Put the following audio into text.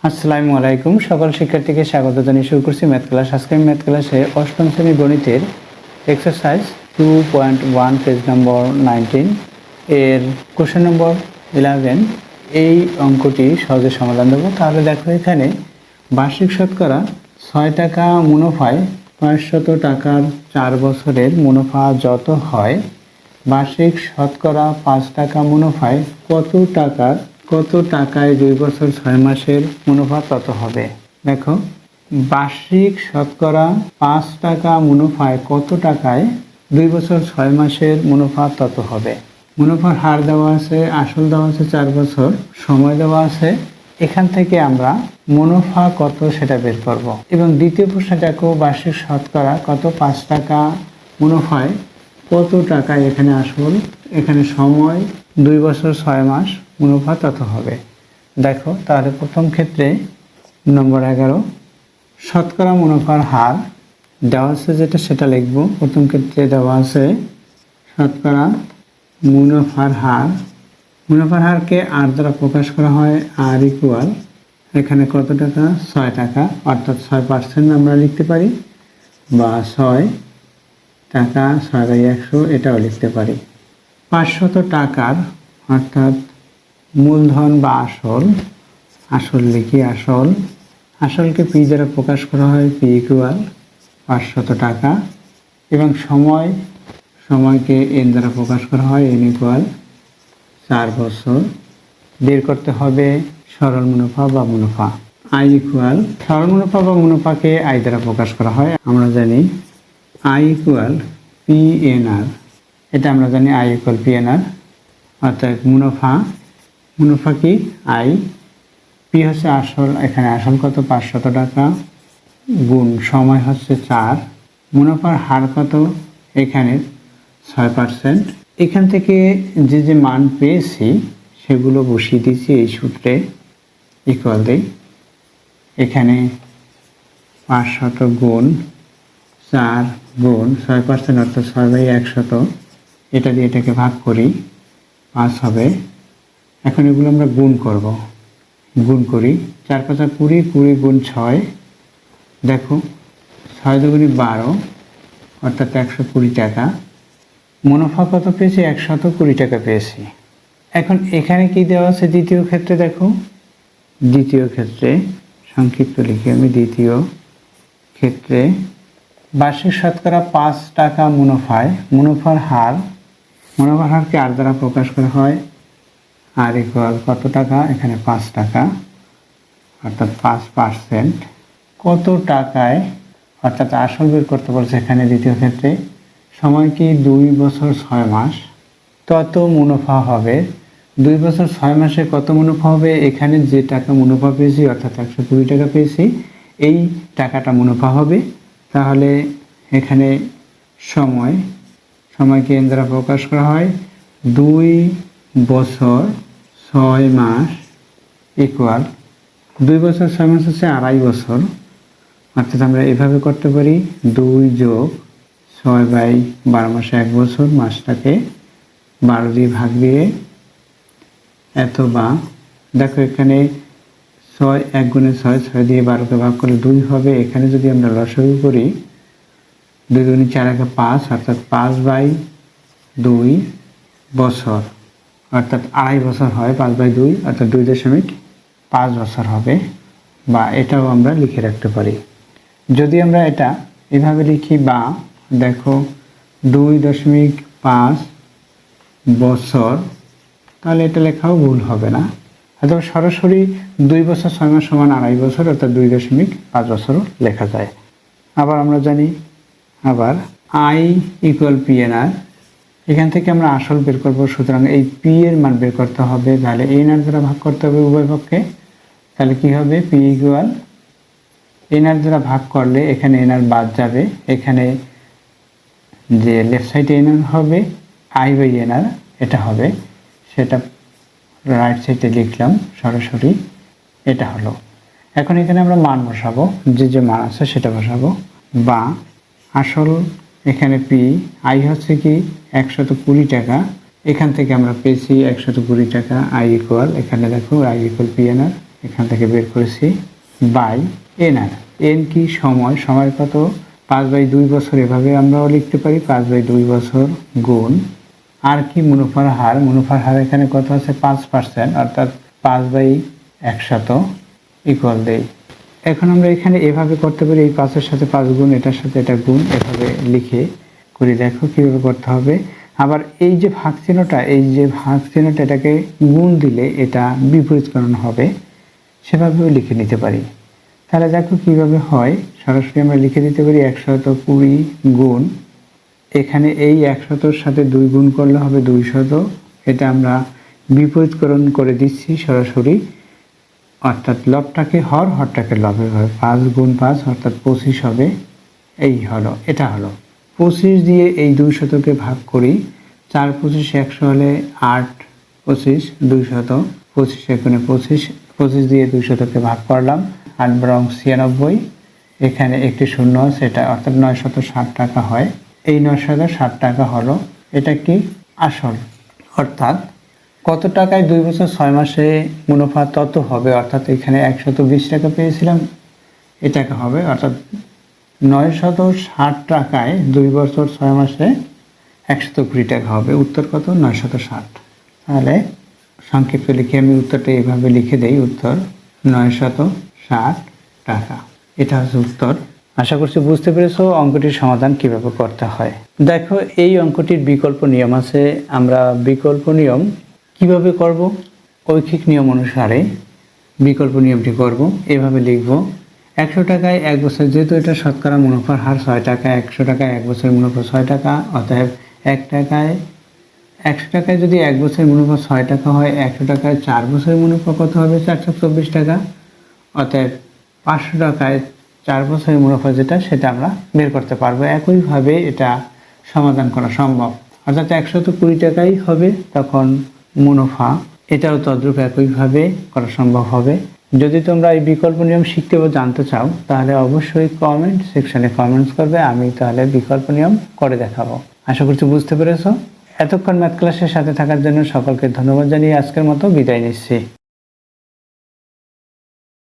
আসসালামু আলাইকুম। সকল শিক্ষার্থীকে স্বাগত জানিয়ে শুরু করছি ম্যাথ ক্লাস। আজকে ম্যাথ ক্লাসে অষ্টম শ্রেণী গণিতের এক্সারসাইজ 2.1 পেজ নম্বর 19 এর কোশ্চেন নম্বর 11 এই অঙ্কটি সহজে সমাধান দেবো। তাহলে দেখো, এখানে বার্ষিক শতকরা 6 টাকা মুনাফায় 500 টাকার 4 বছরের মুনাফা যত হয়, বার্ষিক শতকরা 5 টাকা মুনাফায় কত টাকায় 2 বছর 6 মাসের মুনাফা তত হবে। দেখো, বার্ষিক শতকরা 5 টাকা মুনাফায় কত টাকায় 2 বছর 6 মাসের মুনাফা তত হবে। মুনাফার হার দেওয়া আছে, আসল দেওয়া আছে 4 বছর, সময় দেওয়া আছে। এখান থেকে আমরা মুনাফা কত সেটা বের করব। এবং দ্বিতীয় প্রশ্ন দেখো, বার্ষিক শতকরা কত 5 টাকা মুনাফায় কত টাকায়, এখানে আসল, এখানে সময়, 2 বছর 6 মাস মুনাফা তত হবে। দেখো, তাহলে প্রথম ক্ষেত্রে নম্বর 11 শতকরা মুনাফার হার দেওয়া আছে যেটা সেটা লিখব। প্রথম ক্ষেত্রে দেওয়া আছে শতকরা মুনাফার হার। মুনাফার হারকে আর দ্বারা প্রকাশ করা হয়, আর ইকুয়াল এখানে কত টাকা 6 টাকা, অর্থাৎ 6% আমরা লিখতে পারি, বা 6 টাকা 6/100 এটাও লিখতে পারি। 500 টাকার অর্থাৎ মূলধন বা আসল লিখি, আসলকে পি দ্বারা প্রকাশ করা হয়, পি ইকুয়াল 500 টাকা। এবং সময়কে এন দ্বারা প্রকাশ করা হয়, এন ইকুয়াল 4 বছর। বের করতে হবে সরল মুনাফা বা মুনাফা। আই ইকুয়াল, সরল মুনাফা বা মুনাফাকে আই দ্বারা প্রকাশ করা হয়, আমরা জানি আই ইকুয়াল পি এন আর। এটা আমরা জানি আই ইকুয়াল পি এন আর, অর্থাৎ মুনাফা কি আই, পি হচ্ছে আসল, এখানে আসল কত 500 টাকা, গুণ সময় হচ্ছে 4, মুনাফার হার কত এখানে 6%। এখান থেকে যে মান পেয়েছি সেগুলো বসিয়ে দিচ্ছি এই সূত্রে, ইকুয়াল দিই। এখানে 500 গুণ 4 গুণ 6% অর্থাৎ 6/100, এটা দিয়ে এটাকে ভাগ করি, 5 হবে। এখন এগুলো আমরা গুণ করি, 4 × 5 = 20, 20 গুণ 6, দেখো 6 দুগুণে 12, অর্থাৎ 120 টাকা। মুনাফা কত পেয়েছি 120 টাকা পেয়েছি। এখন এখানে কি দেওয়া আছে দ্বিতীয় ক্ষেত্রে, দেখো দ্বিতীয় ক্ষেত্রে সংক্ষিপ্ত লিখি আমি, দ্বিতীয় ক্ষেত্রে বার্ষিক শতকরা 5 টাকা মুনাফায় মুনাফার হারকে আর দ্বারা প্রকাশ করা হয়, আর ইকুয়াল কত টাকা, এখানে 5 টাকা, অর্থাৎ 5%। কত টাকায়, অর্থাৎ আসল বের করতে বলছে এখানে দ্বিতীয় ক্ষেত্রে, সময় কি 2 বছর 6 মাস, তত মুনাফা হবে। 2 বছর 6 মাসে কত মুনাফা হবে, এখানে যে টাকা মুনাফা পেয়েছি অর্থাৎ 120 টাকা পেয়েছি, এই টাকাটা মুনাফা হবে। তাহলে এখানে সময়কে এন দ্বারা প্রকাশ করা হয়, 2 বছর 6 মাস ইকুয়াল 2 বছর 6 মাস হচ্ছে 2.5 বছর, অর্থাৎ আমরা এভাবে করতে পারি 2 যোগ 6/12 মাসে 1 বছর, মাসটাকে 12 দিয়ে ভাগ দিয়ে এত, বা দেখো এখানে 6 1 গুণে 6, 6 দিয়ে 12কে ভাগ করলে 2 হবে। এখানে যদি আমরা লসাগু করি, 2 দুগুণে 4 × 5, অর্থাৎ 5/2 বছর, অর্থাৎ 2.5 বছর হয়, 5/2 অর্থাৎ 2.5 বছর হবে, বা এটাও আমরা লিখে রাখতে পারি। যদি আমরা এটা এভাবে লিখি, বা দেখো 2.5 বছর, তাহলে এটা লেখাও ভুল হবে না। অথবা সরাসরি 2 বছর 6 মাস সমান 2.5 বছর, অর্থাৎ 2.5 বছরও লেখা যায়। আবার আমরা জানি আই ইকুয়াল পি এন আর, এখান থেকে আমরা আসল বের করবো, সুতরাং এই পি এর মান বের করতে হবে, তাহলে এন আর দ্বারা ভাগ করতে হবে উভয় পক্ষে। তাহলে কি হবে, পি ইকুয়াল এন আর দ্বারা ভাগ করলে এখানে এন আর বাদ যাবে, এখানে যে লেফট সাইডে এন আর হবে I/NR এটা হবে, সেটা রাইট সাইডে লিখলাম সরাসরি, এটা হলো। এখন এখানে আমরা মান বসাবো, যে মান আছে সেটা বসাবো, বা আসল এখানে পি, আই হচ্ছে কি 120 টাকা, এখান থেকে আমরা পেয়েছি 120 টাকা, আই ইকুয়াল, এখানে দেখো আই ইকুয়াল পি এন আর, এখান থেকে বের করেছি বাই এন আর এন কি সময়, সময় কত 5/2 বছর, এভাবে আমরাও লিখতে পারি 5/2 বছর গুণ আর কি মুনাফার হার, মুনাফার হার এখানে কত আছে 5%, অর্থাৎ 5/100 ইকুয়াল দেই। এখন আমরা এখানে এভাবে করতে পারি, এই 5-এর সাথে 5 গুণ, এটার সাথে এটা গুণ, এভাবে লিখে করে দেখো কীভাবে করতে হবে। আবার এই যে ভাগ চিহ্নটা, এই যে ভাগ চিহ্নটা এটাকে গুণ দিলে এটা বিপরীতকরণ হবে, সেভাবেও লিখে নিতে পারি। তাহলে দেখো কীভাবে হয়, সরাসরি আমরা লিখে দিতে পারি 120 গুণ, এখানে এই 100-র সাথে 2 গুণ করলে হবে 200, এটা আমরা বিপরীতকরণ করে দিচ্ছি সরাসরি, অর্থাৎ লবটাকে হর, হরটাকে লবে হবে, 5 গুণ 5 অর্থাৎ 25 হবে। এই হলো, এটা হলো 25 দিয়ে এই 200কে ভাগ করি, 4 25 100 হলে 8 25 200, 25 এখানে 25 দিয়ে 200কে ভাগ করলাম, 8 বরং 96, এখানে একটি শূন্য আছে, এটা অর্থাৎ 960 টাকা হয়। এই 960 টাকা হলো এটা কি আসল, অর্থাৎ কত টাকায় 2 বছর 6 মাসে মুনাফা তত হবে, অর্থাৎ এখানে 120 টাকা পেয়েছিলাম, এ টাকা হবে, অর্থাৎ 960 টাকায় 2 বছর 6 মাসে 120 টাকা হবে। উত্তর কত 960। তাহলে সংক্ষিপ্ত লিখে আমি উত্তরটা এইভাবে লিখে দেই, উত্তর 960 টাকা, এটা হচ্ছে উত্তর। আশা করছি বুঝতে পেরেছো অঙ্কটির সমাধান কিভাবে করতে হয়। দেখো এই অঙ্কটির বিকল্প নিয়ম আছে, আমরা বিকল্প নিয়ম কিভাবে করব, ঐখিক নিয়ম অনুসারে বিকল্প নিয়মটি করব। এভাবে লিখব 100 টাকায় 1 বছর, যেহেতু এটা শতকরা মুনাফার হার 6 টাকা, 100 টাকায় 1 বছরের মুনাফা 6 টাকা, অতএব 100 টাকায় যদি 1 বছরের মুনাফা 6 টাকা হয়, 100 টাকায় 4 বছরের মুনাফা কত হবে 424 টাকা, অতএব 500 টাকায় 4 বছরের মুনাফা যেটা, সেটা আমরা বের করতে পারবো। একইভাবে এটা সমাধান করা সম্ভব, অর্থাৎ 120 টাকাই হবে তখন মুনাফা, এটাও তদ্রূপ একইভাবে করা সম্ভব হবে। যদি তোমরা এই বিকল্প নিয়ম শিখতে বা জানতে চাও, তাহলে অবশ্যই কমেন্ট সেকশনে কমেন্টস করবে, আমি তাহলে বিকল্প নিয়ম করে দেখাবো। আশা করছি বুঝতে পেরেছো। এতক্ষণ ম্যাথ ক্লাসের সাথে থাকার জন্য সকলকে ধন্যবাদ জানিয়ে আজকের মতো বিদায় নিচ্ছি।